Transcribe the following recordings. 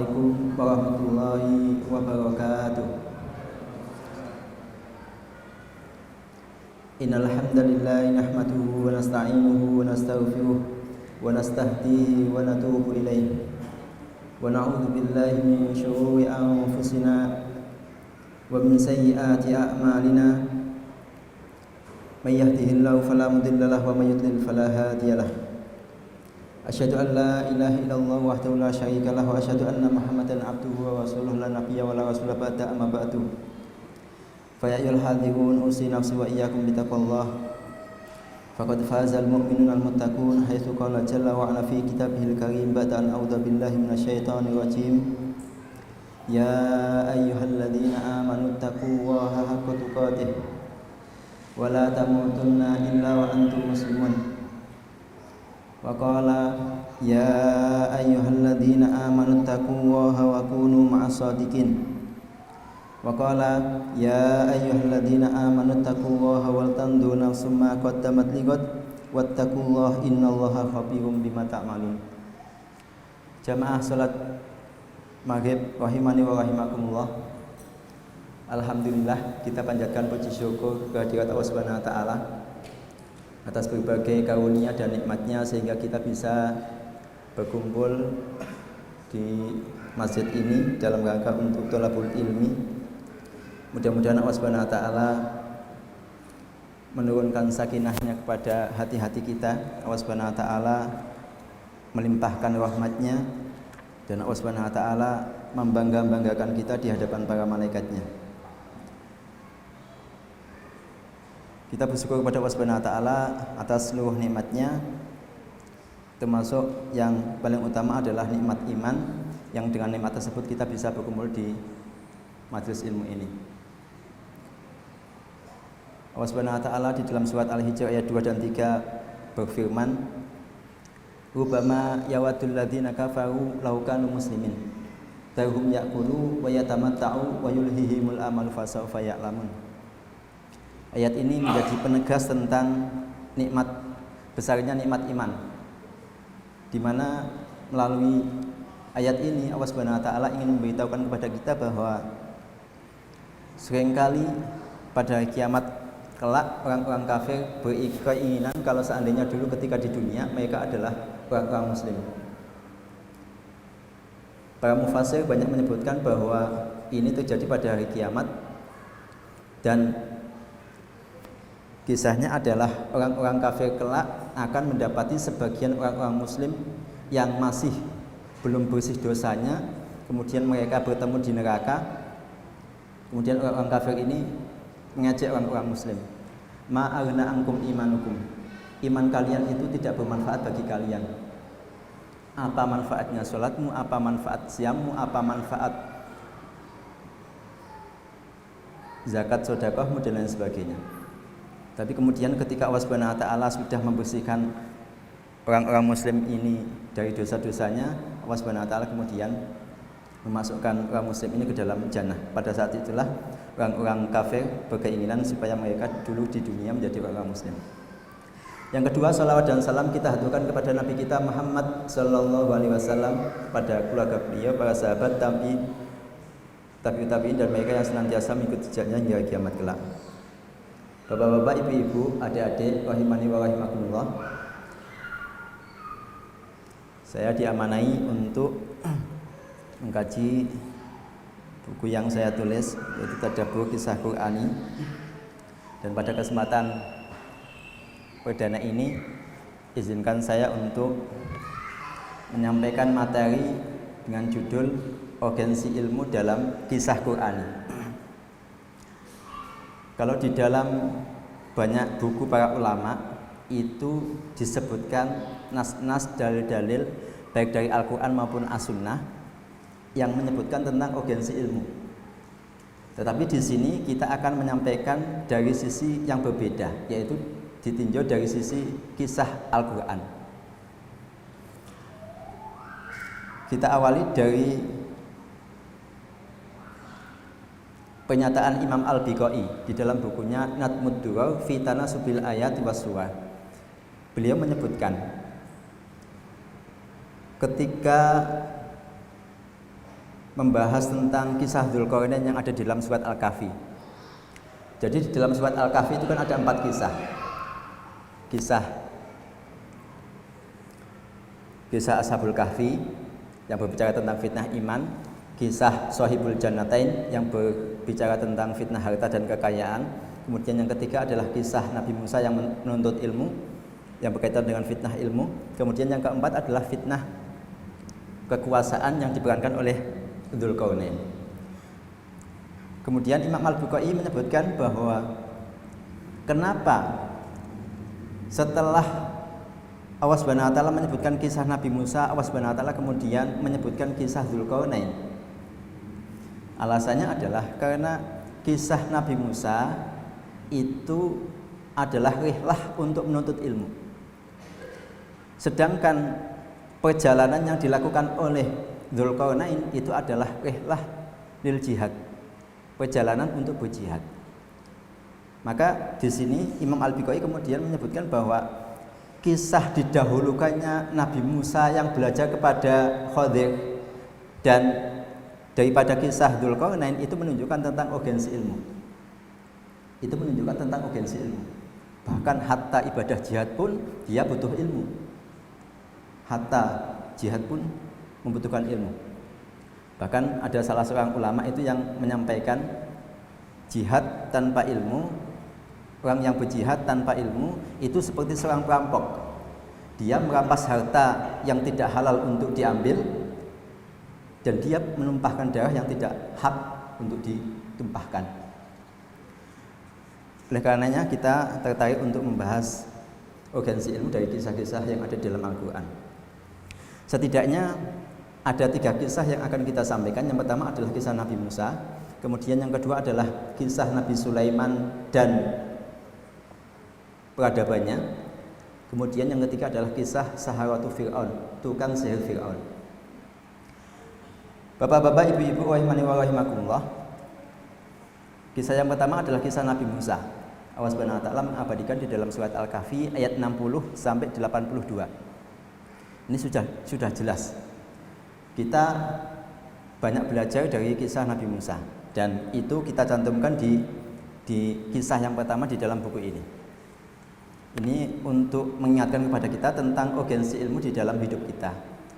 Assalamualaikum warahmatullahi wabarakatuh. Innal hamdalillah nahmaduhu wa nasta'inuhu wa nastaghfiruh wa nastahdihi wa natubu ilayh wa na'udzu billahi min shururi anfusina wa min sayyiati a'malina. May yahdihillahu fala mudilla lahu wa may yudlil fala hadiya lahu. Asyhadu an la ilaha illallah wahdahu la syarika lahu wa asyhadu anna Muhammadan abduhu wa rasuluhu la nabiyya wa la rasula ba'da amma ba'du. Fa ya ayyuhal hadirin usi nafsi wa iyyakum bitaqwallah. Faqad fazal mu'minun al-muttaqun haitsu qala jalla wa ala fi kitabihil karim ba'da an a'udzu billahi minasyaitonir rajim. Ya ayyuhalladzina amanu taqullaha haqqa tuqatih wa la tamutunna illa wa antum muslimun. Wa qala ya ayyuhalladzina amanu taqullaha wa kunu ma'as shadiqin. Wa qala ya ayyuhalladzina amanu taqullaha wal tanzur nafsum ma qaddamat lighad wattaqullaha innallaha khabirum bima ta'malun. Jamaah salat maghrib rahimani wa rahimakumullah. Alhamdulillah, kita panjatkan puji syukur kehadirat Allah Subhanahu wa taala atas berbagai karunia dan nikmatnya sehingga kita bisa berkumpul di masjid ini dalam rangka untuk thalabul ilmi. Mudah-mudahan Allah Subhanahu wa taala menurunkan sakinahnya kepada hati-hati kita. Allah Subhanahu wa taala melimpahkan rahmatnya dan Allah Subhanahu wa taala membangga-banggakan kita di hadapan para malaikatnya. Kita bersyukur kepada Allah Subhanahu wa taala atas seluruh nikmatnya, termasuk yang paling utama adalah nikmat iman, yang dengan nikmat tersebut kita bisa berkumpul di majelis ilmu ini. Allah Subhanahu wa taala di dalam surat Al-Hijr ayat 2 dan 3 berfirman, "Rubbama yawaddul ladzina kafaru law kanu muslimin, tahum ya'kulu wa yatamatta'u wa yulhihimul amalu fasawfa ya'lamun." Ayat ini menjadi penegas tentang nikmat besarnya nikmat iman, di mana melalui ayat ini Allah Subhanahu wa taala ingin memberitahukan kepada kita bahwa seringkali pada hari kiamat kelak orang-orang kafir berkeinginan kalau seandainya dulu ketika di dunia mereka adalah orang-orang muslim. Para mufassir banyak menyebutkan bahwa ini terjadi pada hari kiamat, dan kisahnya adalah orang-orang kafir kelak akan mendapati sebagian orang-orang muslim yang masih belum bersih dosanya, kemudian mereka bertemu di neraka. Kemudian orang-orang kafir ini mengajak orang-orang muslim, ma'arna angkum imanukum, iman kalian itu tidak bermanfaat bagi kalian. Apa manfaatnya sholatmu, apa manfaat siammu, apa manfaat zakat sedekahmu dan lain sebagainya. Tapi kemudian ketika Allah Subhanahu wa taala sudah membersihkan orang-orang muslim ini dari dosa-dosanya, Allah Subhanahu wa taala kemudian memasukkan orang muslim ini ke dalam jannah. Pada saat itulah orang-orang kafir berkeinginan supaya mereka dulu di dunia menjadi orang muslim. Yang kedua, salawat dan salam kita haturkan kepada Nabi kita Muhammad sallallahu alaihi wasallam, pada keluarga beliau, para sahabat, tabi'in dan mereka yang senantiasa mengikuti jejaknya hingga kiamat kelak. Bapak-bapak, ibu-ibu, adik-adik rahimani wa rahimakumullah. Saya diamanai untuk mengkaji buku yang saya tulis, yaitu Tadabbur Kisah Qur'ani. Dan pada kesempatan perdana ini izinkan saya untuk menyampaikan materi dengan judul Urgensi Ilmu dalam Kisah Qur'ani. Kalau di dalam banyak buku para ulama itu disebutkan nas-nas, dalil-dalil baik dari Al-Quran maupun As-Sunnah yang menyebutkan tentang urgensi ilmu. Tetapi di sini kita akan menyampaikan dari sisi yang berbeda, yaitu ditinjau dari sisi kisah Al-Quran. Kita awali dari pernyataan Imam Al-Biqai di dalam bukunya Nadmud Durar fi Tanasubil Ayati was Surah. Beliau menyebutkan ketika membahas tentang kisah Dzulqarnain yang ada di dalam surat Al-Kahfi. Jadi di dalam surat Al-Kahfi itu kan ada 4 kisah. Kisah Ashabul Kahfi yang berbicara tentang fitnah iman, kisah Shahibul Jannatain yang berbicara tentang fitnah harta dan kekayaan. Kemudian yang ketiga adalah kisah Nabi Musa yang menuntut ilmu yang berkaitan dengan fitnah ilmu. Kemudian yang keempat adalah fitnah kekuasaan yang diperankan oleh Dzulqarnain. Kemudian Imam Al-Bukhari menyebutkan bahwa kenapa setelah Allah Subhanahu wa taala menyebutkan kisah Nabi Musa, Allah Subhanahu wa taala kemudian menyebutkan kisah Dzulqarnain. Alasannya adalah karena kisah Nabi Musa itu adalah rihlah untuk menuntut ilmu. Sedangkan perjalanan yang dilakukan oleh Dzulqarnain itu adalah rihlah lil jihad, perjalanan untuk berjihad. Maka di sini Imam Al-Bukhari kemudian menyebutkan bahwa kisah didahulukannya Nabi Musa yang belajar kepada Khadir dan daripada kisah Dzulqarnain itu menunjukkan tentang urgensi ilmu. Itu menunjukkan tentang urgensi ilmu. Bahkan hatta ibadah jihad pun dia butuh ilmu. Hatta jihad pun membutuhkan ilmu. Bahkan ada salah seorang ulama itu yang menyampaikan jihad tanpa ilmu, orang yang berjihad tanpa ilmu itu seperti seorang perampok. Dia merampas harta yang tidak halal untuk diambil dan dia menumpahkan darah yang tidak hak untuk ditumpahkan. Oleh karenanya kita tertarik untuk membahas urgensi ilmu dari kisah-kisah yang ada di dalam Al-Quran. Setidaknya ada 3 kisah yang akan kita sampaikan. Yang pertama adalah kisah Nabi Musa, kemudian yang kedua adalah kisah Nabi Sulaiman dan peradabannya, kemudian yang ketiga adalah kisah Saharatu Fir'aun, tukang sihir Fir'aun. Bapak-bapak, ibu-ibu, rahimani wa rahimakumullah. Kisah yang pertama adalah kisah Nabi Musa. Allah Subhanahu wa taala mengabadikan di dalam surat Al-Kahfi ayat 60 sampai 82. Ini sudah jelas. Kita banyak belajar dari kisah Nabi Musa dan itu kita cantumkan di kisah yang pertama di dalam buku ini. Ini untuk mengingatkan kepada kita tentang urgensi ilmu di dalam hidup kita.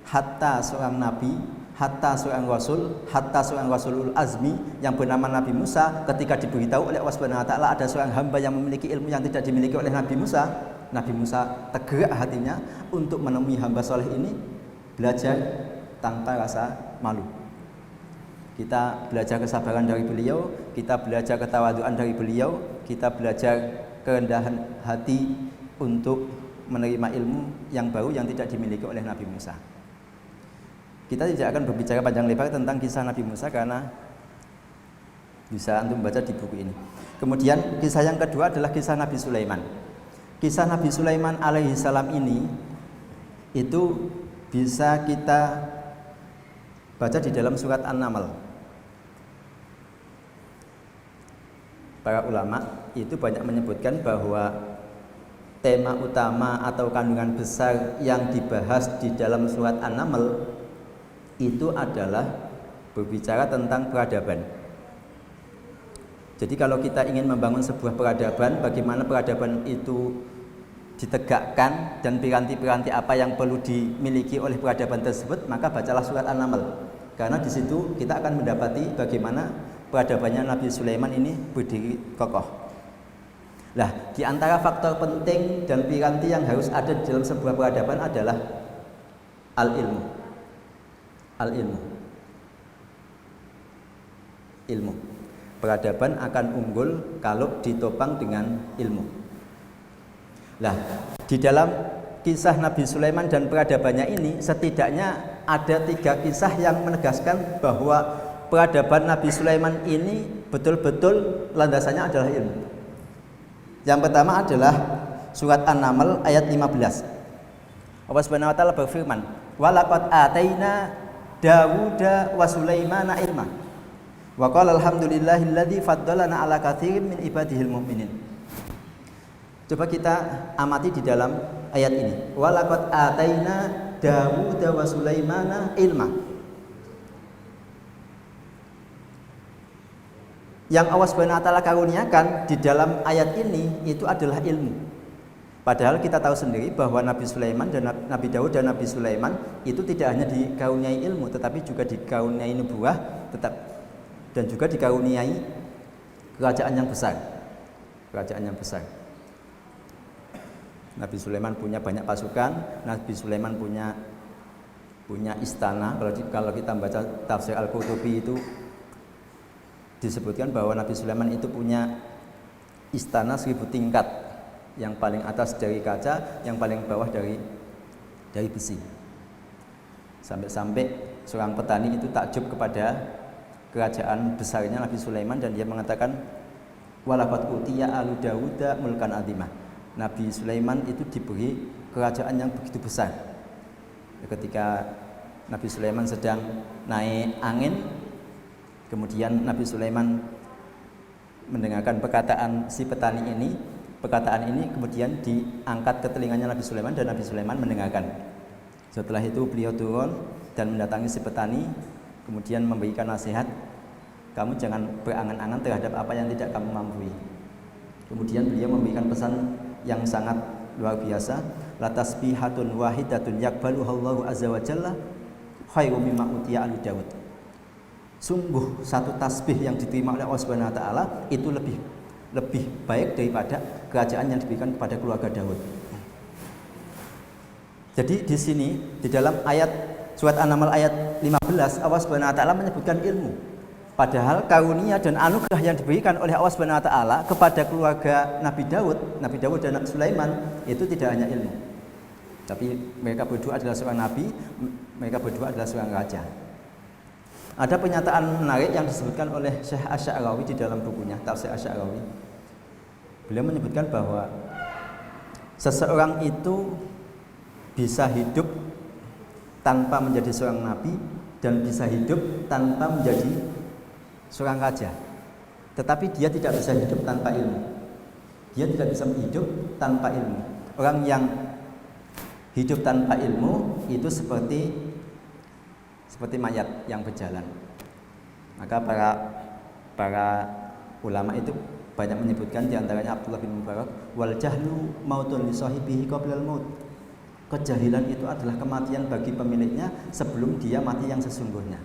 Hatta seorang nabi, hatta seorang rasul, hatta seorang rasulul azmi yang bernama Nabi Musa, ketika diberitahu oleh Allah Subhanahu wa taala ada seorang hamba yang memiliki ilmu yang tidak dimiliki oleh Nabi Musa, Nabi Musa tergerak hatinya untuk menemui hamba soleh ini, belajar tanpa rasa malu. Kita belajar kesabaran dari beliau, kita belajar ketawaduan dari beliau, kita belajar kerendahan hati untuk menerima ilmu yang baru yang tidak dimiliki oleh Nabi Musa. Kita tidak akan berbicara panjang lebar tentang kisah Nabi Musa karena bisa antum baca di buku ini. Kemudian kisah yang kedua adalah kisah Nabi Sulaiman. Kisah Nabi Sulaiman alaihi salam ini itu bisa kita baca di dalam surat An-Naml. Para ulama itu banyak menyebutkan bahwa tema utama atau kandungan besar yang dibahas di dalam surat An-Naml itu adalah berbicara tentang peradaban. Jadi kalau kita ingin membangun sebuah peradaban, bagaimana peradaban itu ditegakkan dan piranti-piranti apa yang perlu dimiliki oleh peradaban tersebut, maka bacalah surat An-Naml. Karena di situ kita akan mendapati bagaimana peradabannya Nabi Sulaiman ini berdiri kokoh. Nah, di antara faktor penting dan piranti yang harus ada di dalam sebuah peradaban adalah al-ilmu. Al-ilmu. Ilmu. Peradaban akan unggul kalau ditopang dengan ilmu. Nah, di dalam kisah Nabi Sulaiman dan peradabannya ini setidaknya ada 3 kisah yang menegaskan bahwa peradaban Nabi Sulaiman ini betul-betul landasannya adalah ilmu. Yang pertama adalah surat An-Naml ayat 15. Allah Subhanahu wa taala berfirman, "Wa laqad ataina Dawuda wa Sulaimana ilma." Wa qala alhamdulillahilladzi faddalana ala katsirin min ibadihil mu'minin. Coba kita amati di dalam ayat ini. Wa laqad ataina Dawuda wa Sulaimana ilma. Yang Allah Subhanahu wa taala karuniakan di dalam ayat ini itu adalah ilmu. Padahal kita tahu sendiri bahwa Nabi Sulaiman dan Nabi Daud dan Nabi Sulaiman itu tidak hanya dikaruniai ilmu, tetapi juga dikaruniai nubuwah, dan juga dikaruniai kerajaan yang besar. Kerajaan yang besar. Nabi Sulaiman punya banyak pasukan, Nabi Sulaiman punya istana. Kalau kita baca tafsir Al-Qurtubi itu disebutkan bahwa Nabi Sulaiman itu punya istana 1000 tingkat, yang paling atas dari kaca, yang paling bawah dari besi. Sampai-sampai seorang petani itu takjub kepada kerajaan besarnya Nabi Sulaiman, dan dia mengatakan walaqad utiya alu Dawuda mulkan azimah. Nabi Sulaiman itu diberi kerajaan yang begitu besar. Ketika Nabi Sulaiman sedang naik angin, kemudian Nabi Sulaiman mendengarkan perkataan si petani ini. Perkataan ini kemudian diangkat ke telinganya Nabi Sulaiman, dan Nabi Sulaiman mendengarkan. Setelah itu beliau turun dan mendatangi si petani, kemudian memberikan nasihat, kamu jangan berangan-angan terhadap apa yang tidak kamu mampu. Kemudian beliau memberikan pesan yang sangat luar biasa, la tasbihatun wahidatun yaqbaluhallahu azza wa jalla khairum mimma utiya ali Daud. Sungguh satu tasbih yang diterima oleh Allah Subhanahu wa taala itu lebih baik daripada kerajaan yang diberikan kepada keluarga Daud. Jadi di sini di dalam ayat surat An-Naml ayat 15 Allah Subhanahu wa taala menyebutkan ilmu. Padahal karunia dan anugerah yang diberikan oleh Allah Subhanahu wa taala kepada keluarga Nabi Daud dan Nabi Sulaiman itu tidak hanya ilmu. Tapi mereka berdua adalah seorang nabi, mereka berdua adalah seorang raja. Ada pernyataan menarik yang disebutkan oleh Syekh Asy-Sya'rawi di dalam bukunya Tafsir Asy-Sya'rawi. Beliau menyebutkan bahwa seseorang itu bisa hidup tanpa menjadi seorang nabi dan bisa hidup tanpa menjadi seorang raja. Tetapi dia tidak bisa hidup tanpa ilmu. Dia tidak bisa hidup tanpa ilmu. Orang yang hidup tanpa ilmu itu seperti mayat yang berjalan. Maka para ulama itu banyak menyebutkan, diantaranya Abdullah bin Mubarak, wal jahlu mautun li sahibihi qablal maut. Kejahilan itu adalah kematian bagi pemiliknya sebelum dia mati yang sesungguhnya.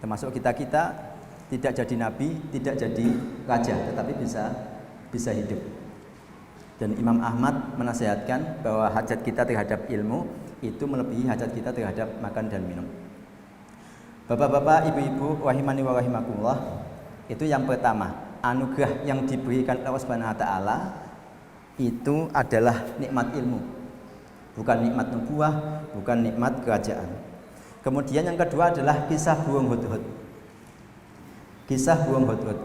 Termasuk kita tidak jadi nabi, tidak jadi raja, tetapi bisa hidup. Dan Imam Ahmad menasihatkan bahwa hajat kita terhadap ilmu itu melebihi hajat kita terhadap makan dan minum. Bapak-bapak, ibu-ibu, rahimani wa rahimakumullah, itu yang pertama, anugerah yang diberikan Allah Subhanahu wa taala itu adalah nikmat ilmu. Bukan nikmat nubuwah, bukan nikmat kerajaan. Kemudian yang kedua adalah kisah burung hudhud. Kisah burung hudhud.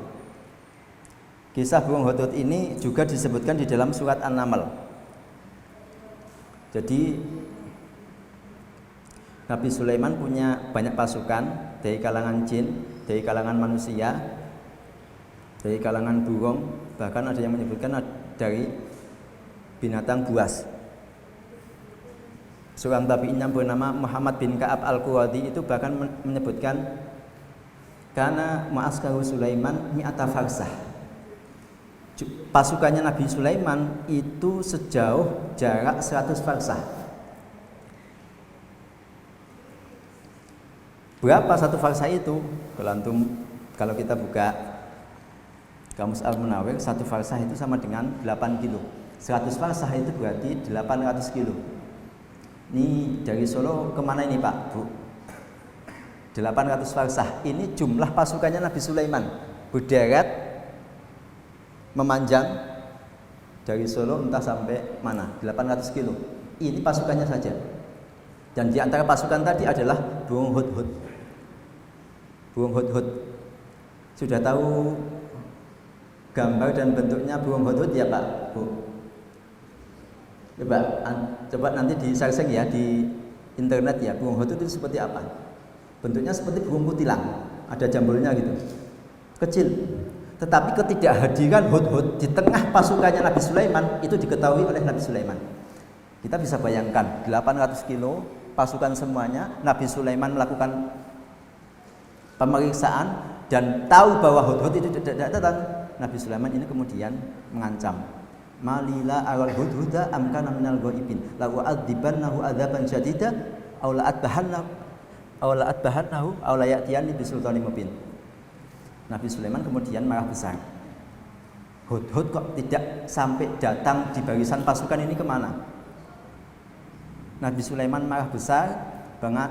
Kisah burung hudhud ini juga disebutkan di dalam surat An-Naml. Jadi Nabi Sulaiman punya banyak pasukan dari kalangan jin, dari kalangan manusia, dari kalangan burung, bahkan ada yang menyebutkan dari binatang buas. Seorang tabi'in yang bernama Muhammad bin Ka'ab Al-Quradi itu bahkan menyebutkan karena ma'askaru Sulaiman mi'ata farsah. Pasukannya Nabi Sulaiman itu sejauh jarak 100 farsah. Berapa satu farsah itu? Kalau kita buka Kamus Al-Munawwir, satu farsah itu sama dengan 8 kilo. 100 farsah itu berarti 800 kilo. Ini dari Solo kemana ini Pak, Bu? 800 farsah. Ini jumlah pasukannya Nabi Sulaiman, berderet memanjang dari Solo entah sampai mana, 800 kilo. Ini pasukannya saja. Dan di antara pasukan tadi adalah burung hudhud. Burung hudhud. Sudah tahu gambar dan bentuknya burung hudhud ya Pak, Bu? Coba nanti di searching ya di internet ya, burung hudhud itu seperti apa? Bentuknya seperti burung kutilang, ada jambulnya gitu, kecil. Tetapi ketidakhadiran hudhud di tengah pasukannya Nabi Sulaiman itu diketahui oleh Nabi Sulaiman. Kita bisa bayangkan 800 kilo pasukan semuanya, Nabi Sulaiman melakukan pemeriksaan dan tahu bahwa Hudhud itu tidak datang, Nabi Sulaiman ini kemudian mengancam, malila aral hudhuda amkana minal ghaibin la u'adzibannahu adzaban syadida aw la atbahannahu aw la ya'tiyani bisultanin mubin. Nabi Sulaiman kemudian marah besar. Hudhud kok tidak sampai datang di barisan pasukan ini kemana? Nabi Sulaiman marah besar,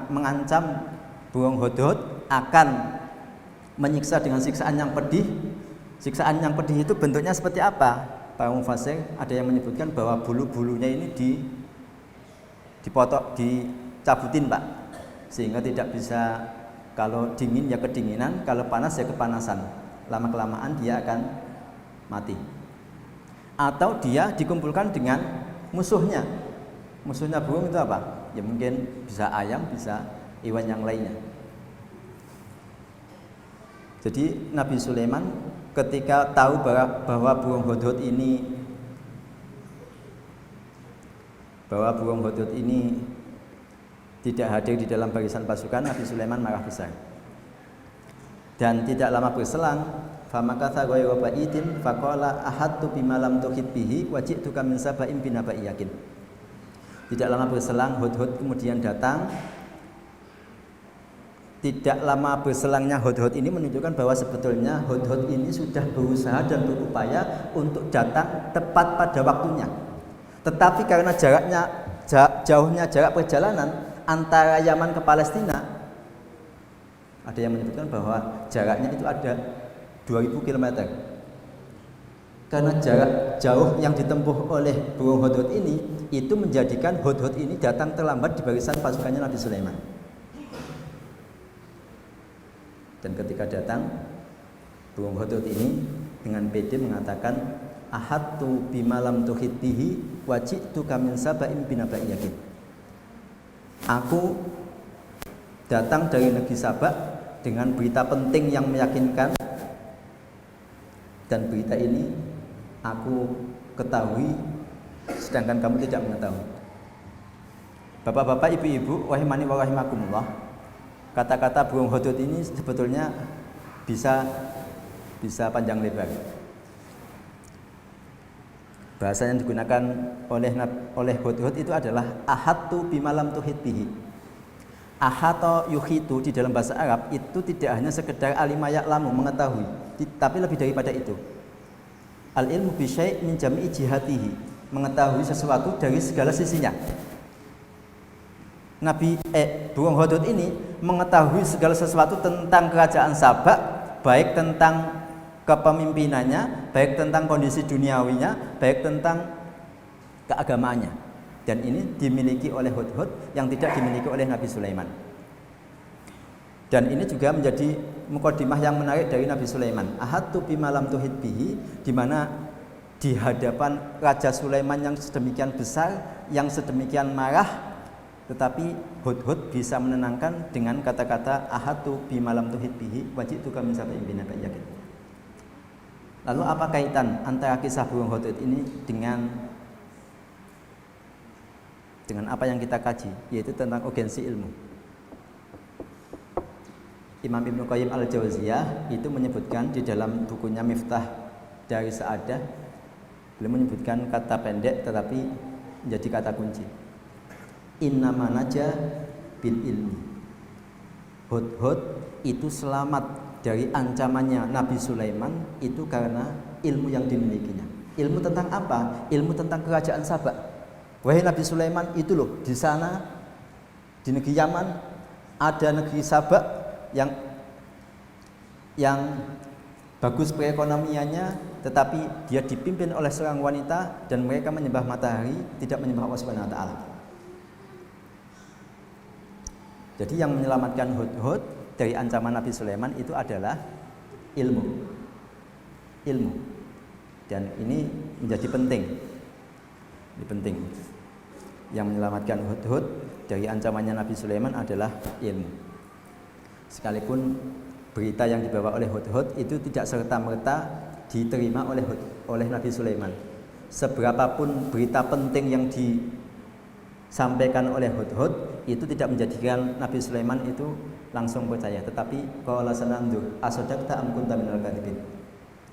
mengancam burung Hudhud akan menyiksa dengan siksaan yang pedih. Siksaan yang pedih itu bentuknya seperti apa? Para mufassir ada yang menyebutkan bahwa bulu-bulunya ini dicabutin, Pak, sehingga tidak bisa, kalau dingin ya kedinginan, kalau panas ya kepanasan. Lama-kelamaan dia akan mati. Atau dia dikumpulkan dengan musuhnya. Musuhnya burung itu apa? Ya mungkin bisa ayam, bisa hewan yang lainnya. Jadi Nabi Sulaiman ketika tahu bahwa burung Hudhud ini tidak hadir di dalam barisan pasukan, Nabi Sulaiman marah besar. Dan tidak lama berselang, famakatha ghayra ba'idin faqala ahadtu bima lam tuhit bihi wa ji'tuka min saba'in binaba'in yakin. Tidak lama berselang Hudhud kemudian datang. Tidak lama berselangnya Hudhud ini menunjukkan bahwa sebetulnya Hudhud ini sudah berusaha dan berupaya untuk datang tepat pada waktunya. Tetapi karena jauhnya jarak perjalanan antara Yaman ke Palestina, ada yang menyebutkan bahwa jaraknya itu ada 2000 km. Karena jarak jauh yang ditempuh oleh burung Hudhud ini, itu menjadikan Hudhud ini datang terlambat di barisan pasukannya Nabi Sulaiman. Dan ketika datang, burung Hudhud ini dengan pede mengatakan, ahadtu bima lam tuhit bihi wa ji'tuka min saba'in binaba'in yakin. Aku datang dari negeri Sabak dengan berita penting yang meyakinkan, dan berita ini aku ketahui sedangkan kamu tidak mengetahui. Bapak-bapak, ibu-ibu, rahimani wa rahimakumullah, kata-kata burung Hudhud ini sebetulnya bisa panjang lebar. Bahasa yang digunakan oleh Hudhud itu adalah ahadtu bima lam tuhit bihi. Ahata yuhitu di dalam bahasa Arab itu tidak hanya sekedar alima ya'lamu, mengetahui, tapi lebih daripada itu. Al ilmu bi syai' min jami'i jihatihi, mengetahui sesuatu dari segala sisinya. Burung Hudhud ini mengetahui segala sesuatu tentang kerajaan Sabak, baik tentang kepemimpinannya, baik tentang kondisi duniawinya, baik tentang keagamaannya. Dan ini dimiliki oleh Hudhud yang tidak dimiliki oleh Nabi Sulaiman. Dan ini juga menjadi mukadimah yang menarik dari Nabi Sulaiman. Ahadtu bima lam tuhit bihi, di mana di hadapan Raja Sulaiman yang sedemikian besar, yang sedemikian marah, tetapi Hudhud bisa menenangkan dengan kata-kata ahadtu bima lam tuhit bihi wa ji'tuka min saba'in binaba'in yakin. Lalu apa kaitan antara kisah burung Hudhud ini dengan apa yang kita kaji, yaitu tentang urgensi ilmu? Imam Ibnu Qayyim Al-Jauziyah itu menyebutkan di dalam bukunya Miftah dari Sa'adah, beliau menyebutkan kata pendek tetapi menjadi kata kunci. Innama naja bil ilmi. Hudhud itu selamat dari ancamannya Nabi Sulaiman itu karena ilmu yang dimilikinya. Ilmu tentang apa? Ilmu tentang kerajaan Sabak. Wahai Nabi Sulaiman, itu loh, di sana di negeri Yaman ada negeri Sabak yang bagus perekonomiannya, tetapi dia dipimpin oleh seorang wanita dan mereka menyembah matahari, tidak menyembah Allah Subhanahu wa taala. Jadi yang menyelamatkan Hudhud dari ancaman Nabi Sulaiman itu adalah ilmu. Dan ini menjadi penting. Ini penting. Yang menyelamatkan Hudhud dari ancamannya Nabi Sulaiman adalah ilmu. Sekalipun berita yang dibawa oleh Hudhud itu tidak serta-merta diterima oleh Nabi Sulaiman. Seberapapun berita penting yang disampaikan oleh Hudhud itu tidak menjadikan Nabi Sulaiman itu langsung percaya, tetapi qala sanandur asadaqta am kunta minal kadhibin.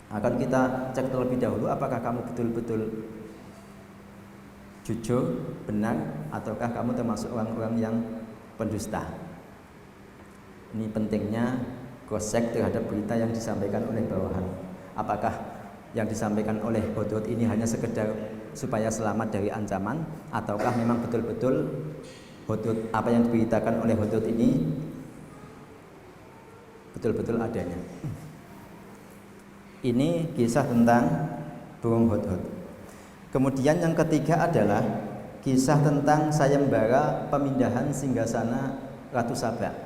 Akan kita cek terlebih dahulu apakah kamu betul-betul jujur, benar, ataukah kamu termasuk orang-orang yang pendusta. Ini pentingnya cross-check terhadap berita yang disampaikan oleh bawahan. Apakah yang disampaikan oleh Hudhud ini hanya sekedar supaya selamat dari ancaman, ataukah memang betul-betul Hudhud, apa yang diberitakan oleh Hudhud ini betul-betul adanya. Ini kisah tentang burung Hudhud. Kemudian yang ketiga adalah kisah tentang sayembara pemindahan singgasana Ratu Saba.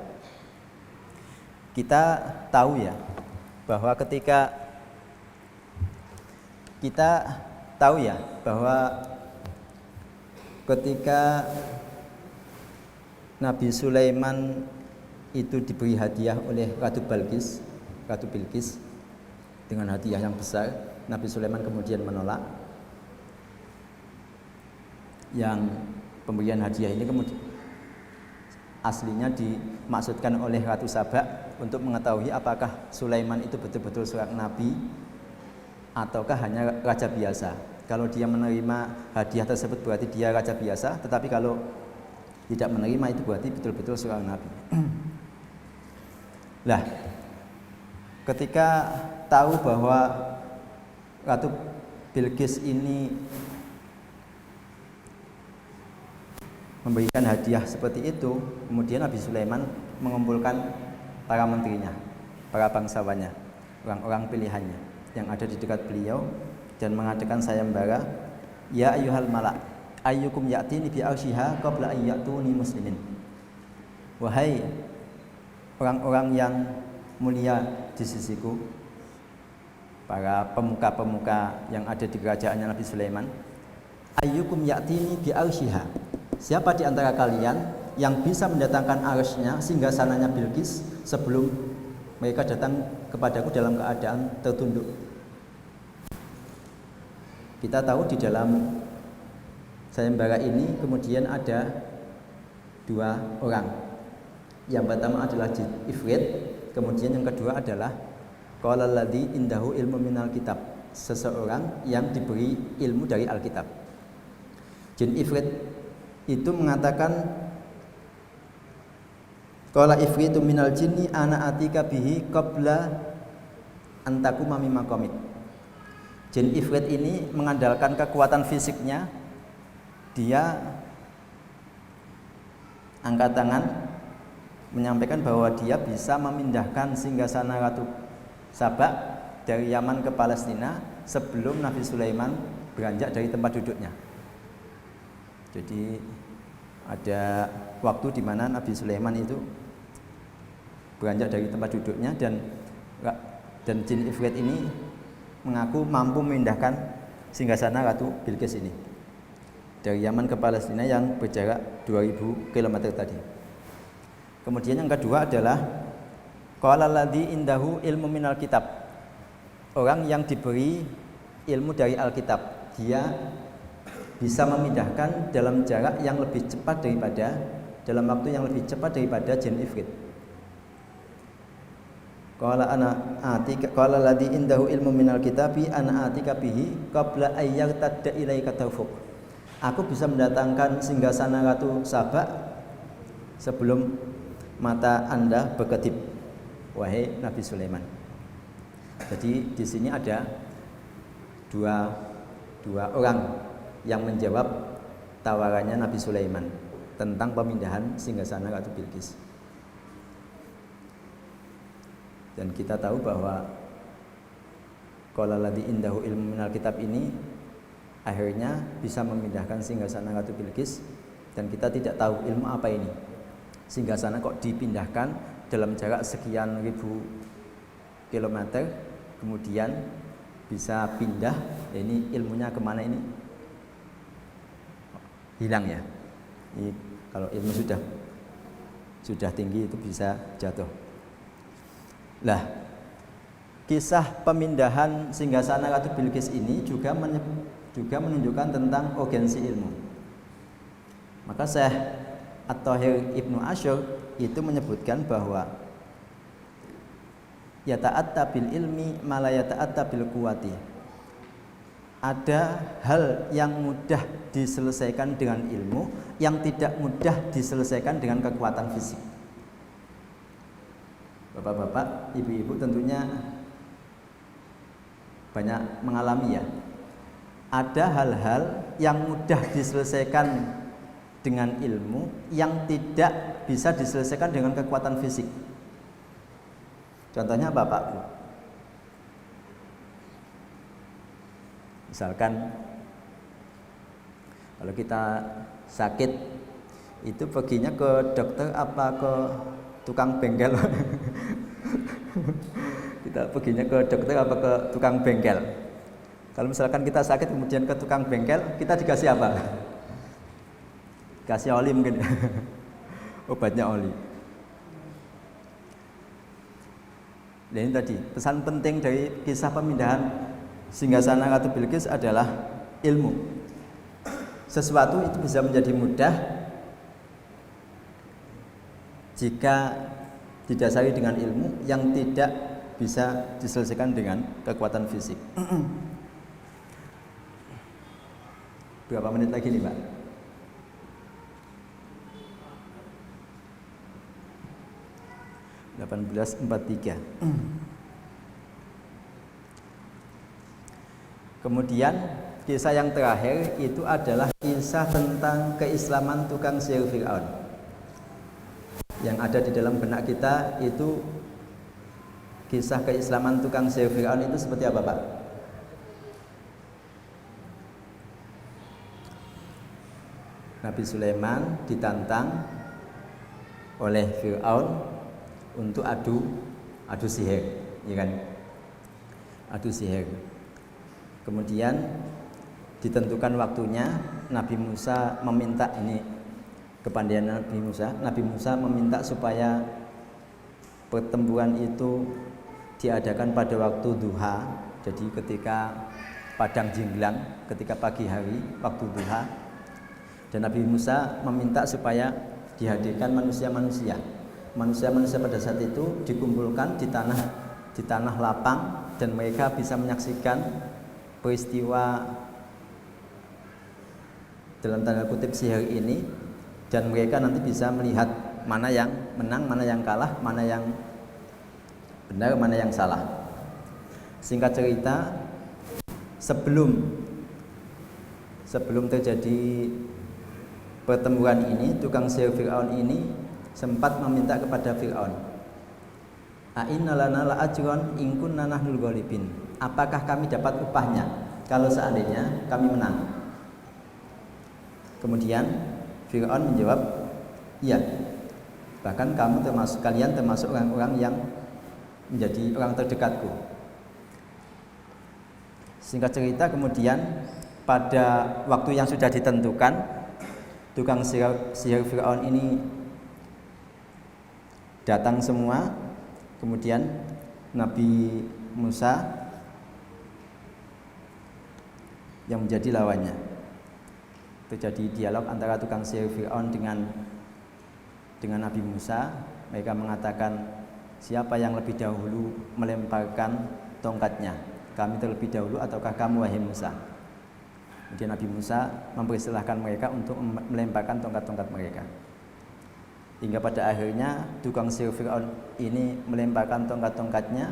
Kita tahu ya bahwa ketika Nabi Sulaiman itu diberi hadiah oleh Ratu Bilqis dengan hadiah yang besar, Nabi Sulaiman kemudian menolak. Yang pemberian hadiah ini kemudian aslinya dimaksudkan oleh Ratu Saba untuk mengetahui apakah Sulaiman itu betul-betul seorang nabi ataukah hanya raja biasa. Kalau dia menerima hadiah tersebut berarti dia raja biasa, tetapi kalau tidak menerima itu berarti betul-betul seorang nabi. Lah, ketika tahu bahwa Ratu Bilqis ini memberikan hadiah seperti itu, kemudian Nabi Sulaiman mengumpulkan para menterinya, para bangsawannya, orang-orang pilihannya yang ada di dekat beliau dan mengadakan sayembara, ya ayyuhal malak ayyukum ya'tini bi arsyiha qabla an ya'tuni muslimin. Wahai orang-orang yang mulia di sisiku, para pemuka-pemuka yang ada di kerajaannya Nabi Sulaiman, ayyukum ya'tini bi arsyiha, siapa di antara kalian yang bisa mendatangkan arsy-nya singgasananya Bilqis sebelum mereka datang kepadaku dalam keadaan tertunduk. Kita tahu di dalam sayembara ini kemudian ada dua orang. Yang pertama adalah jin ifrit, kemudian yang kedua adalah qala alladzi indahu ilmu minal kitab, seseorang yang diberi ilmu dari Alkitab. Jin ifrit itu mengatakan qala ifritu minal jinni ana atika bihi qabla antakuma mimma qamit. Jin ifrit ini mengandalkan kekuatan fisiknya, dia angkat tangan menyampaikan bahwa dia bisa memindahkan singgasana Ratu Saba dari Yaman ke Palestina sebelum Nabi Sulaiman beranjak dari tempat duduknya. Jadi ada waktu di mana Nabi Sulaiman itu beranjak dari tempat duduknya dan jin ifrit ini mengaku mampu memindahkan singgasana Ratu Bilqis ini dari Yaman ke Palestina yang berjarak 2000 km tadi. Kemudian yang kedua adalah qala alladzi indahu ilmu minal kitab, orang yang diberi ilmu dari Alkitab, dia bisa memindahkan dalam jarak yang lebih cepat dalam waktu yang lebih cepat daripada jin ifrit. Qala alladzi indahu ilmu minal kitabi ana atika bihi qabla ayyartadda ilaika tawfuq. Aku bisa mendatangkan singgasana Ratu Saba sebelum mata Anda berkedip, wahai Nabi Sulaiman. Jadi di sini ada dua orang yang menjawab tawarannya Nabi Sulaiman tentang pemindahan singgasana Ratu Bilqis. Dan kita tahu bahwa qala alladzi indahu ilmu minal kitab ini akhirnya bisa memindahkan singgasana Ratu Bilqis, dan kita tidak tahu ilmu apa ini. Singgasana kok dipindahkan dalam jarak sekian ribu kilometer, kemudian bisa pindah. Ini ilmunya kemana ini? Hilang ya. Ini kalau ilmu sudah tinggi itu bisa jatuh. Lah, kisah pemindahan singgasana Ratu Bilqis ini juga menunjukkan tentang urgensi ilmu. Maka Syekh At-Thahir Ibnu Asyur itu menyebutkan bahwa yata'atta bil ilmi ma la yata'atta bil quwwati. Ada hal yang mudah diselesaikan dengan ilmu, yang tidak mudah diselesaikan dengan kekuatan fisik. Bapak-bapak, ibu-ibu tentunya banyak mengalami ya. Ada hal-hal yang mudah diselesaikan dengan ilmu, yang tidak bisa diselesaikan dengan kekuatan fisik. Contohnya apa, Pak? Misalkan kalau kita sakit itu perginya ke dokter apa ke tukang bengkel? Kita perginya ke dokter apa ke tukang bengkel? Kalau misalkan kita sakit kemudian ke tukang bengkel, kita dikasih apa? Kasih oli mungkin. Obatnya oli. Dan ini tadi pesan penting dari kisah pemindahan Singgasana Ratu Bilqis adalah ilmu. Sesuatu itu bisa menjadi mudah jika didasari dengan ilmu, yang tidak bisa diselesaikan dengan kekuatan fisik. Berapa menit lagi nih, Pak? 18:43. Kemudian kisah yang terakhir itu adalah kisah tentang keislaman tukang sihir Fir'aun. Yang ada di dalam benak kita itu kisah keislaman tukang sihir Fir'aun itu seperti apa, Pak? Nabi Sulaiman ditantang oleh Fir'aun untuk adu sihir, ya kan? Adu sihir. Kemudian ditentukan waktunya, Nabi Musa meminta, ini kepandaian Nabi Musa. Nabi Musa meminta supaya pertempuran itu diadakan pada waktu duha. Jadi ketika padang jinglang, ketika pagi hari, waktu duha. Dan Nabi Musa meminta supaya dihadirkan manusia-manusia pada saat itu dikumpulkan di tanah lapang, dan mereka bisa menyaksikan peristiwa dalam tanda kutip sihir ini, dan mereka nanti bisa melihat mana yang menang, mana yang kalah, mana yang benar, mana yang salah. Singkat cerita, sebelum terjadi pertempuran ini, tukang sihir Fir'aun ini sempat meminta kepada Fir'aun, "A'inna lana la'ajran in kunna nahnul ghalibin." Apakah kami dapat upahnya kalau seandainya kami menang? Kemudian Fir'aun menjawab, "Iya. Bahkan kalian termasuk orang-orang yang menjadi orang terdekatku." Singkat cerita, kemudian pada waktu yang sudah ditentukan, tukang sihir Fir'aun ini datang semua. Kemudian Nabi Musa yang menjadi lawannya. Terjadi dialog antara tukang sihir Fir'aun dengan Nabi Musa. Mereka mengatakan, siapa yang lebih dahulu melemparkan tongkatnya, kami terlebih dahulu ataukah kamu, wahai Musa? Kemudian Nabi Musa mempersilahkan mereka untuk melemparkan tongkat-tongkat mereka. Hingga pada akhirnya tukang sihir Fir'aun ini melemparkan tongkat-tongkatnya,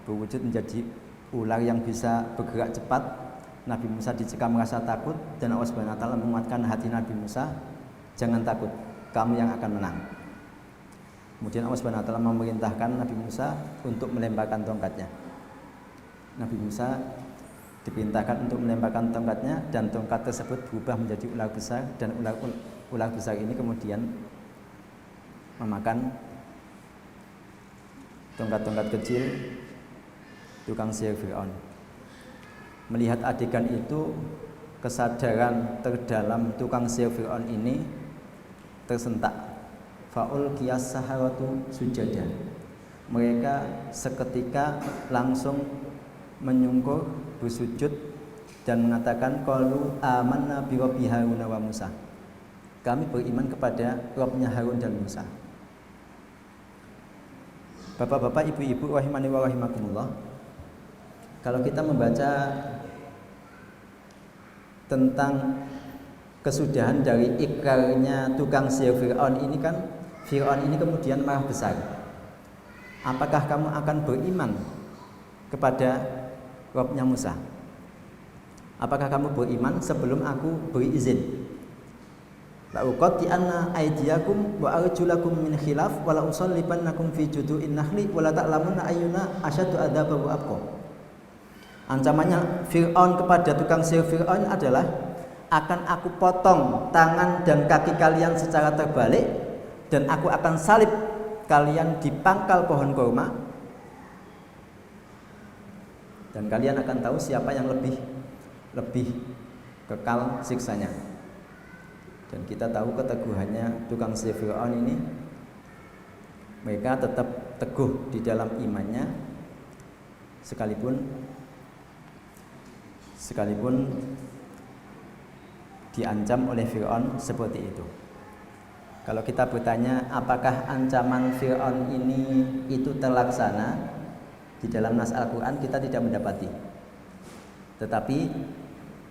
berwujud menjadi ular yang bisa bergerak cepat. Nabi Musa dicekam merasa takut, dan Allah Subhanahu wa taala menguatkan hati Nabi Musa, "Jangan takut, kamu yang akan menang." Kemudian Allah Subhanahu wa taala memerintahkan Nabi Musa untuk melemparkan tongkatnya. Nabi Musa diperintahkan untuk melemparkan tongkatnya, dan tongkat tersebut berubah menjadi ular besar, dan ular besar ini kemudian memakan tongkat-tongkat kecil tukang sihir Fir'aun. Melihat adegan itu, kesadaran terdalam tukang sihir Fir'aun ini tersentak. Fa'ul qiyas saharatu sujada. Mereka seketika langsung menyungkur, bersujud, dan mengatakan qalu amanna bi rabbi Harun wa Musa. kami beriman kepada Rabbnya Harun dan Musa. Bapak-bapak, ibu-ibu rahimani wa rahimakumullah, kalau kita membaca tentang kesudahan dari ikrarnya tukang sihir Fir'aun ini kan, Fir'aun ini kemudian marah besar. Apakah kamu akan beriman kepada Rabbnya Musa? Apakah kamu beriman sebelum aku beri izin? La uqatti'anna aydiyakum wa arjulakum min khilaf wa la usallibannakum fi judu'in nakhli wa la ta'lamunna ayyuna asyaddu adzaban wa abqa. Ancamannya Fir'aun kepada tukang sihir Fir'aun adalah, akan aku potong tangan dan kaki kalian secara terbalik dan aku akan salib kalian di pangkal pohon kurma, dan kalian akan tahu siapa yang lebih kekal siksanya. Dan kita tahu keteguhannya tukang sihir Fir'aun ini, mereka tetap teguh di dalam imannya sekalipun diancam oleh Fir'aun seperti itu. Kalau kita bertanya apakah ancaman Fir'aun ini itu terlaksana di dalam nas Al-Quran, kita tidak mendapati. Tetapi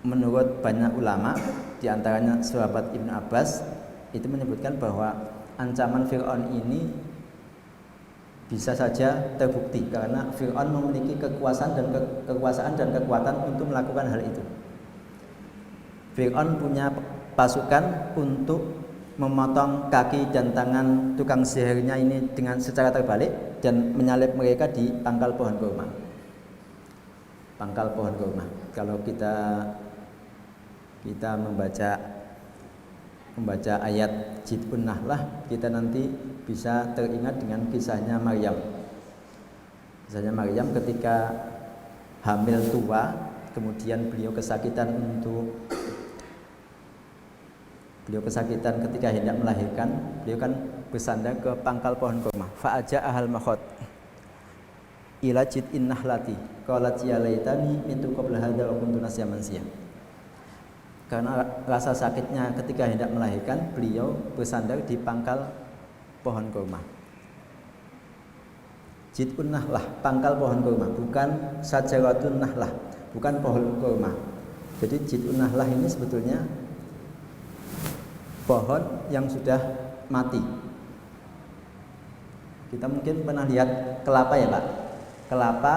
menurut banyak ulama, diantaranya sahabat Ibnu Abbas, itu menyebutkan bahwa ancaman Fir'aun ini bisa saja terbukti karena Fir'aun memiliki kekuasaan dan kekuatan untuk melakukan hal itu. Fir'aun punya pasukan untuk memotong kaki dan tangan tukang sihirnya ini dengan secara terbalik dan menyalib mereka di pangkal pohon kurma. Pangkal pohon kurma. Kalau kita membaca ayat Jid'un Nahlah, kita nanti bisa teringat dengan kisahnya Maryam. Kisahnya Maryam ketika hamil tua, kemudian beliau kesakitan ketika hendak melahirkan, beliau kan bersandar ke pangkal pohon kurma. Fa'aja'ahal makhot ila jid'in nahlati qalat ya laitani mitu qabla hadza wa kuntu nasiyan mansiya. Karena rasa sakitnya ketika hendak melahirkan, beliau bersandar di pangkal pohon kurma. Jid'un nahlah, pangkal pohon kurma, bukan sajaratun nahlah, bukan pohon kurma. Jadi jid'un nahlah ini sebetulnya pohon yang sudah mati. Kita mungkin pernah lihat kelapa ya Pak. Kelapa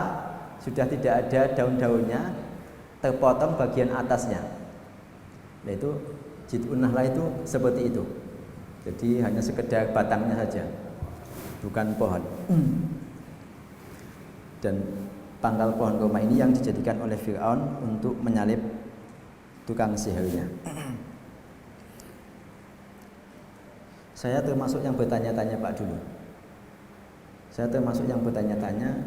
sudah tidak ada daun-daunnya, terpotong bagian atasnya. Nah itu Jid'un Nahlah itu seperti itu. Jadi hanya sekedar batangnya saja, bukan pohon. Dan pangkal pohon kurma ini yang dijadikan oleh Fir'aun untuk menyalib tukang sihirnya. Saya termasuk yang bertanya-tanya Pak dulu. Saya termasuk yang bertanya-tanya,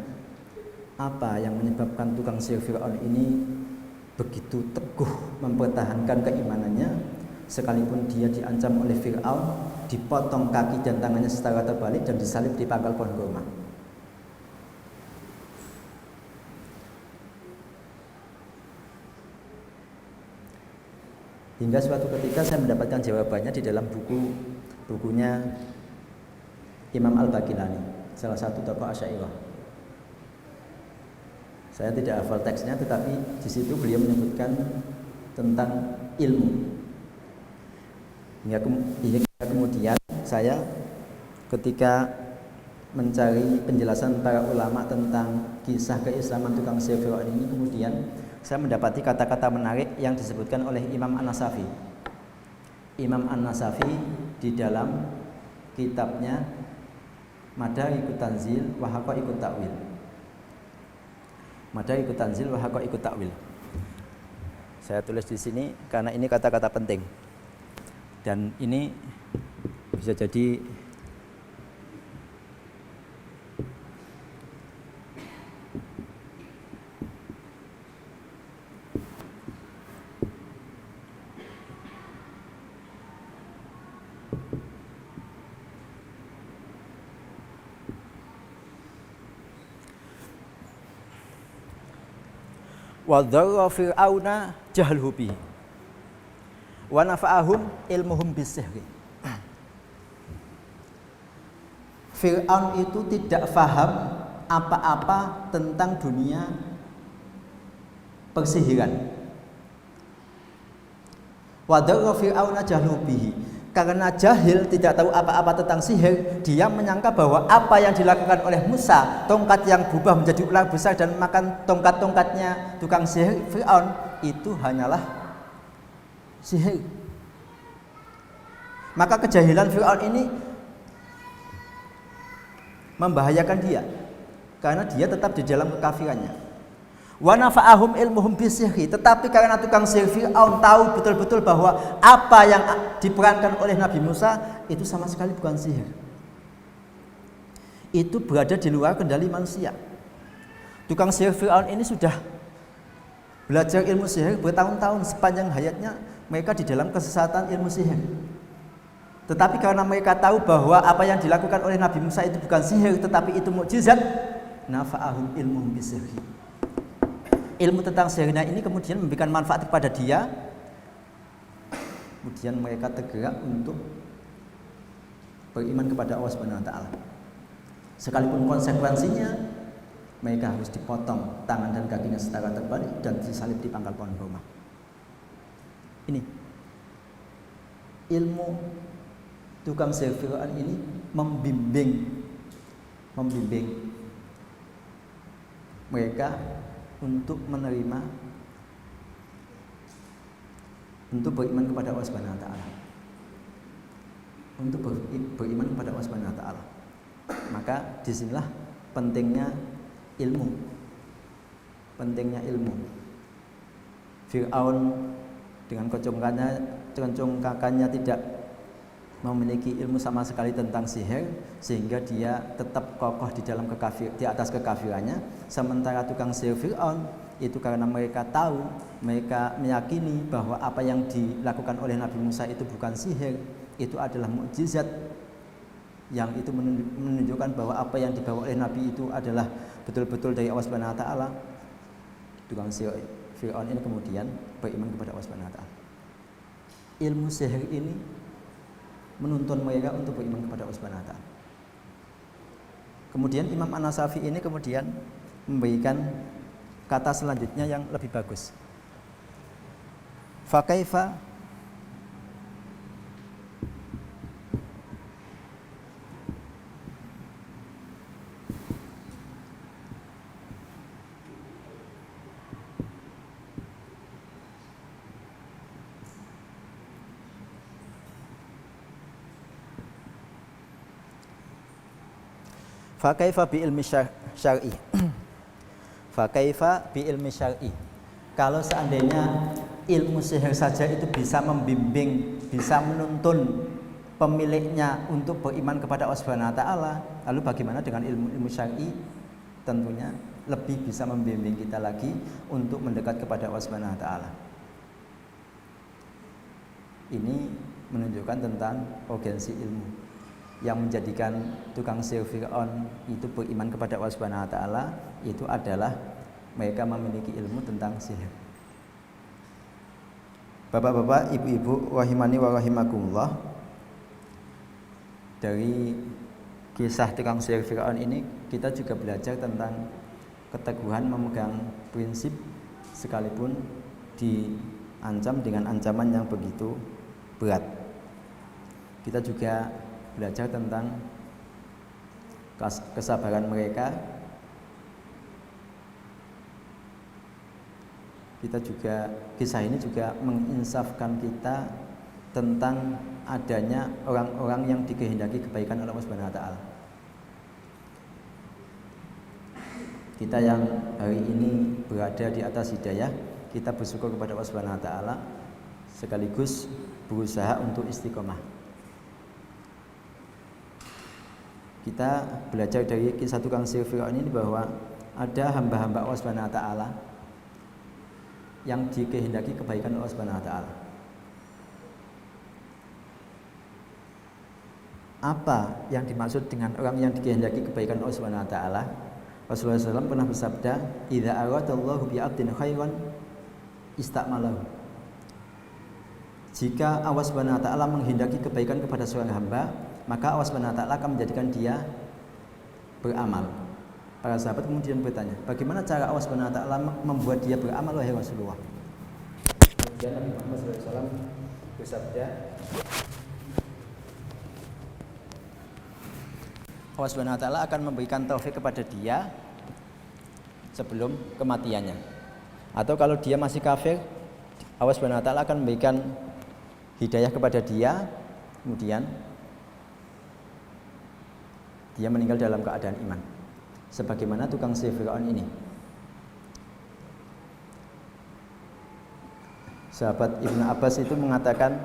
apa yang menyebabkan tukang sihir Fir'aun ini begitu teguh mempertahankan keimanannya, sekalipun dia diancam oleh Fir'aun, dipotong kaki dan tangannya secara terbalik dan disalib di pangkal pohon kurma. Hingga suatu ketika saya mendapatkan jawabannya di dalam bukunya Imam Al-Baqillani, salah satu tokoh Asy'ariyah. Saya tidak hafal teksnya, tetapi di situ beliau menyebutkan tentang ilmu. Hingga kemudian saya ketika mencari penjelasan para ulama tentang kisah keislaman tukang sihir Fir'aun ini, kemudian saya mendapati kata-kata menarik yang disebutkan oleh Imam An-Nasafi. Imam An-Nasafi di dalam kitabnya Madarikut Tanzil wa Haqaiqut Ta'wil. Madarikut Tanzil wa Haqaiqut Ta'wil. Saya tulis di sini karena ini kata-kata penting. Dan ini bisa jadi wa dzarra fir'auna jahlhu bihi Wa nafa'ahum ilmuhum bisihri. Fir'aun itu tidak faham apa-apa tentang dunia persihiran. Wa darra fir'auna jahlubihi. Karena jahil, tidak tahu apa-apa tentang sihir, dia menyangka bahwa apa yang dilakukan oleh Musa, tongkat yang berubah menjadi ular besar dan makan tongkat-tongkatnya tukang sihir Fir'aun, itu hanyalah sihir. Maka kejahilan Fir'aun ini membahayakan dia, karena dia tetap di dalam kekafirannya. Wa nafa'ahum ilmuhum bisihri. Tetapi karena tukang sihir Fir'aun tahu betul-betul bahwa apa yang diperankan oleh Nabi Musa itu sama sekali bukan sihir. Itu berada di luar kendali manusia. Tukang sihir Fir'aun ini sudah belajar ilmu sihir bertahun-tahun, sepanjang hayatnya mereka di dalam kesesatan ilmu sihir. Tetapi karena mereka tahu bahwa apa yang dilakukan oleh Nabi Musa itu bukan sihir, tetapi itu mukjizat, nafa'ahum ilmuhum bisihri. Ilmu tentang sihirnya ini kemudian memberikan manfaat kepada dia. Kemudian mereka tergerak untuk beriman kepada Allah Subhanahu wa taala. Sekalipun konsekuensinya mereka harus dipotong tangan dan kakinya secara terbalik dan disalib di pangkal pohon kurma. Ini ilmu tukang sihir Fir'aun ini membimbing mereka untuk menerima, untuk beriman kepada Allah Subhanahu wa taala. Untuk beriman kepada Allah Subhanahu wa taala. Maka disinilah pentingnya ilmu. Pentingnya ilmu. Fir'aun dengan kecongkakannya tidak memiliki ilmu sama sekali tentang sihir, sehingga dia tetap kokoh di dalam di atas kekafirannya. Sementara tukang sihir Fir'aun itu karena mereka tahu, mereka meyakini bahwa apa yang dilakukan oleh Nabi Musa itu bukan sihir, itu adalah mukjizat yang itu menunjukkan bahwa apa yang dibawa oleh Nabi itu adalah betul-betul dari Allah Subhanahu wa taala. Tukang sihir Fir'aun ini kemudian beriman kepada Allah Subhanahu wa taala. Ilmu sihir ini menuntun mereka untuk beriman kepada Allah Subhanahu wa taala. Kemudian Imam An-Nasafi ini kemudian memberikan kata selanjutnya yang lebih bagus. Fa kaifa Fa kaifa bi ilmi syar'i. Fa kaifa bi ilmi syar'i. Kalau seandainya ilmu sihir saja itu bisa membimbing, bisa menuntun pemiliknya untuk beriman kepada Allah Subhanahu wa taala, lalu bagaimana dengan ilmu syar'i? Tentunya lebih bisa membimbing kita lagi untuk mendekat kepada Allah Subhanahu wa taala. Ini menunjukkan tentang urgensi ilmu. Yang menjadikan tukang sihir Fir'aun itu beriman kepada Allah Subhanahu wa taala itu adalah mereka memiliki ilmu tentang sihir. Bapak-bapak, ibu-ibu rahimani wa rahimakumullah, dari kisah tukang sihir Fir'aun ini kita juga belajar tentang keteguhan memegang prinsip sekalipun diancam dengan ancaman yang begitu berat. Kita juga belajar tentang kesabaran mereka. Kita juga, kisah ini juga menginsafkan kita tentang adanya orang-orang yang dikehendaki kebaikan oleh Allah Subhanahu wa taala. Kita yang hari ini berada di atas hidayah, kita bersyukur kepada Allah Subhanahu wa taala sekaligus berusaha untuk istiqomah. Kita belajar dari kisah tukang sihir Fir'aun ini bahwa ada hamba-hamba Allah Subhanahu wa taala yang dikehendaki kebaikan Allah Subhanahu wa taala. Apa yang dimaksud dengan orang yang dikehendaki kebaikan Allah Subhanahu wa taala? Rasulullah SAW pernah bersabda, "Idza aradallahu bi 'abdin khairan ista'malahu." Jika Allah Subhanahu wa taala menghendaki kebaikan kepada seorang hamba, maka Allah Subhanahu wa taala akan menjadikan dia beramal. Para sahabat kemudian bertanya, bagaimana cara Allah Subhanahu wa taala membuat dia beramal wahai Rasulullah? Kemudian Nabi Muhammad SAW bersabda, Allah Subhanahu wa taala akan memberikan taufik kepada dia sebelum kematiannya. Atau kalau dia masih kafir, Allah Subhanahu wa taala akan memberikan hidayah kepada dia, kemudian dia meninggal dalam keadaan iman. Sebagaimana tukang sihir Firaun ini. Sahabat Ibnu Abbas itu mengatakan,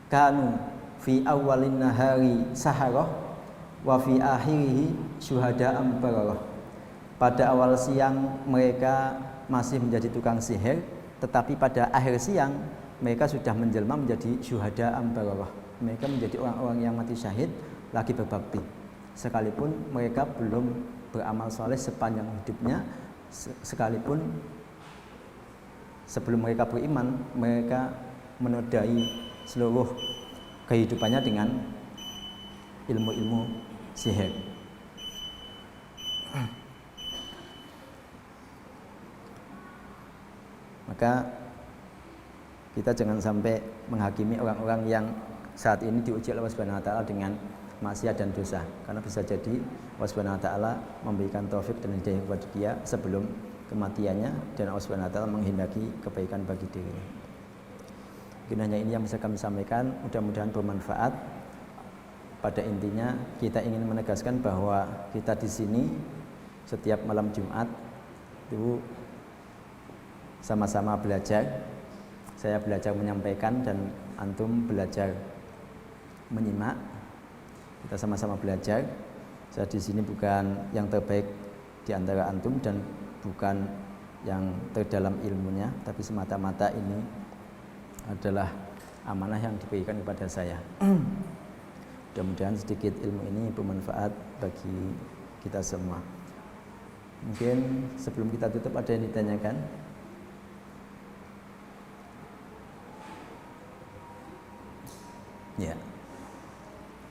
kanu fi awwalin nahari saharah wa fi akhirihi syuhada'an bararah. Pada awal siang mereka masih menjadi tukang sihir, tetapi pada akhir siang mereka sudah menjelma menjadi syuhada'an bararah. Mereka menjadi orang-orang yang mati syahid lagi berbakti, sekalipun mereka belum beramal soleh sepanjang hidupnya, sekalipun sebelum mereka beriman mereka menodai seluruh kehidupannya dengan ilmu-ilmu sihir. Maka kita jangan sampai menghakimi orang-orang yang saat ini diuji oleh Allah Subhanahu wa taala dengan maksiat dan dosa, karena bisa jadi Allah Subhanahu wa taala memberikan taufik dan hidayah kepada dia sebelum kematiannya, dan Allah Subhanahu wa taala menghendaki kebaikan bagi dirinya. Mungkin hanya ini yang bisa kami sampaikan, mudah-mudahan bermanfaat. Pada intinya kita ingin menegaskan bahwa kita di sini setiap malam Jumat itu sama-sama belajar. Saya belajar menyampaikan dan antum belajar menyimak. Kita sama-sama belajar. Saya di sini bukan yang terbaik di antara antum dan bukan yang terdalam ilmunya, tapi semata-mata ini adalah amanah yang diberikan kepada saya. Mudah-mudahan sedikit ilmu ini bermanfaat bagi kita semua. Mungkin sebelum kita tutup ada yang ditanyakan? Ya.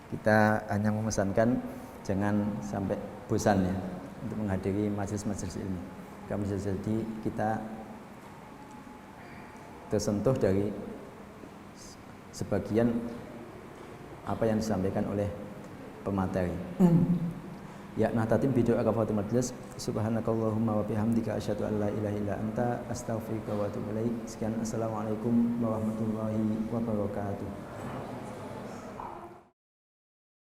Kita hanya memesankan jangan sampai bosan ya untuk menghadiri majelis-majelis ilmu. Karena bisa jadi kita tersentuh dari sebagian apa yang disampaikan oleh pemateri. Ya, nahtatim bidoa kafatul majlis. Subhanakallahumma wa bihamdika asyhadu an la ilaha illa anta astaghfiruka wa atubu ilaik. Sekian, assalamualaikum warahmatullahi wabarakatuh.